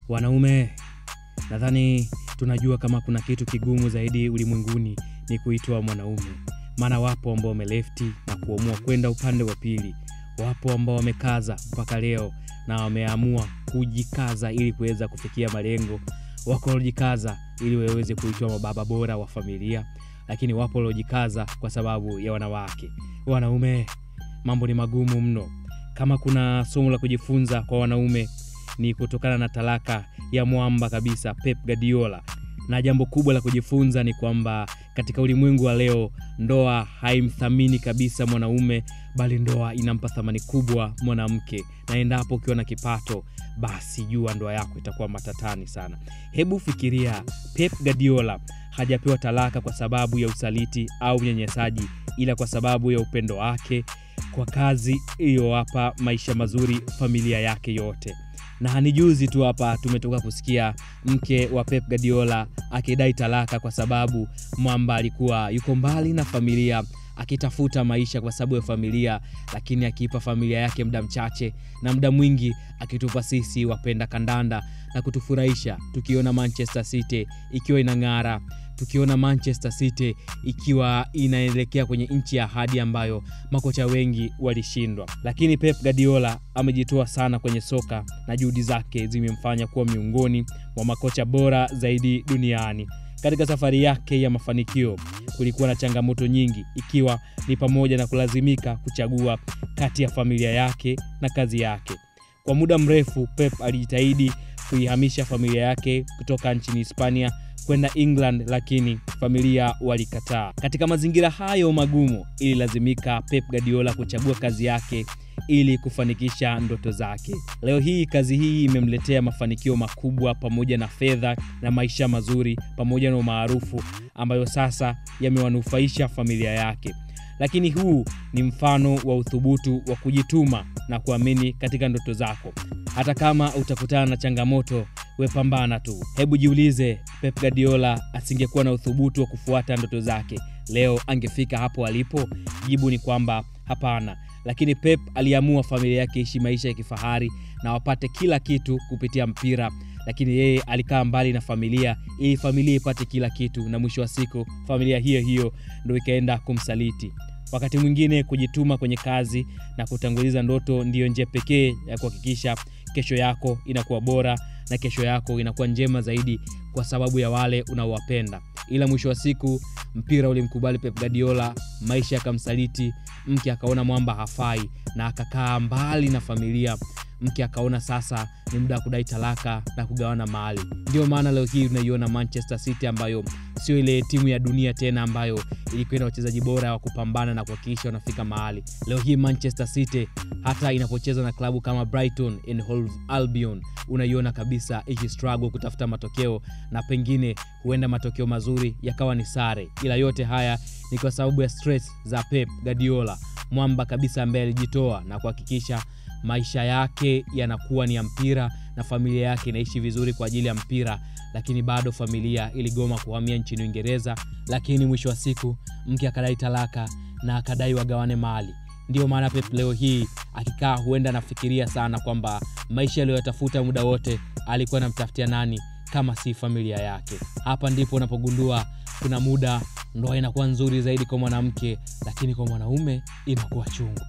Wanaume, nadhani tunajua kama kuna kitu kigumu zaidi ulimwenguni ni kuitwa mwanaume. Maana wapo ambao wamelefti na kuamua kwenda upande wa pili. Wapo ambao wamekaza mpaka leo na wameamua kujikaza ili kuweza kufikia malengo. Wako waliojikaza ili waweze kuitwa mababa bora wa familia, lakini wapo waliojikaza kwa sababu ya wanawake. Wanaume, mambo ni magumu mno. Kama kuna somo la kujifunza kwa wanaume ni kutokana na talaka ya mwamba kabisa Pep Guardiola. Na jambo kubwa la kujifunza ni kwamba katika ulimwengu wa leo ndoa haimthamini kabisa mwanaume, bali ndoa inampa thamani kubwa mwanamke. Na endapo ukiwa na kipato, basi jua ndoa yako itakuwa matatani sana. Hebu fikiria, Pep Guardiola hajapewa talaka kwa sababu ya usaliti au unyanyasaji, ila kwa sababu ya upendo wake kwa kazi iliyowapa maisha mazuri familia yake yote. Na hanijuzi tu hapa tumetoka kusikia mke wa Pep Guardiola akidai talaka kwa sababu mwamba alikuwa yuko mbali na familia akitafuta maisha kwa sababu ya familia, lakini akiipa familia yake muda mchache na muda mwingi akitupa sisi wapenda kandanda na kutufurahisha tukiona Manchester City ikiwa inang'ara, tukiona Manchester City ikiwa inaelekea kwenye nchi ya ahadi ambayo makocha wengi walishindwa. Lakini Pep Guardiola amejitoa sana kwenye soka na juhudi zake zimemfanya kuwa miongoni mwa makocha bora zaidi duniani. Katika safari yake ya mafanikio kulikuwa na changamoto nyingi, ikiwa ni pamoja na kulazimika kuchagua kati ya familia yake na kazi yake. Kwa muda mrefu Pep alijitahidi kuihamisha familia yake kutoka nchini Hispania kwenda England, lakini familia walikataa. Katika mazingira hayo magumu ililazimika Pep Guardiola kuchagua kazi yake ili kufanikisha ndoto zake. Leo hii kazi hii imemletea mafanikio makubwa pamoja na fedha na maisha mazuri pamoja na umaarufu ambayo sasa yamewanufaisha familia yake. Lakini huu ni mfano wa uthubutu wa kujituma na kuamini katika ndoto zako. Hata kama utakutana na changamoto, we pambana tu. Hebu jiulize, Pep Guardiola asingekuwa na uthubutu wa kufuata ndoto zake, leo angefika hapo alipo? Jibu ni kwamba hapana. Lakini Pep aliamua familia yake ishi maisha ya kifahari na wapate kila kitu kupitia mpira, lakini yeye alikaa mbali na familia ili familia ipate kila kitu, na mwisho wa siku familia hiyo ndio ikaenda kumsaliti. Wakati mwingine kujituma kwenye kazi na kutanguliza ndoto ndiyo njia pekee ya kuhakikisha kesho yako inakuwa bora na kesho yako inakuwa njema zaidi kwa sababu ya wale unaowapenda. Ila mwisho wa siku mpira ulimkubali Pep Guardiola, maisha yakamsaliti, mke akaona mwamba hafai na akakaa mbali na familia. Mke akaona sasa ni muda wa kudai talaka na kugawana mali. Ndio maana leo hii tunaiona Manchester City ambayo sio ile timu ya dunia tena ambayo ilikuwa na wachezaji bora wa kupambana na kuhakikisha wanafika mahali. Leo hii Manchester City hata inapocheza na klabu kama Brighton and Hove Albion, unaiona kabisa iki struggle kutafuta matokeo, na pengine huenda matokeo mazuri yakawa ni sare. Ila yote haya ni kwa sababu ya stress za Pep Guardiola, mwamba kabisa ambaye alijitoa na kuhakikisha maisha yake yanakuwa ni ya mpira na familia yake inaishi vizuri kwa ajili ya mpira. Lakini bado familia iligoma kuhamia nchini Uingereza, lakini mwisho wa siku mke akadai talaka na akadai wagawane mali. Ndio maana Pep leo hii akikaa huenda nafikiria sana kwamba maisha aliyotafuta muda wote alikuwa anamtafutia nani kama si familia yake. Hapa ndipo unapogundua kuna muda ndoa inakuwa nzuri zaidi kwa mwanamke, lakini kwa mwanaume inakuwa chungu.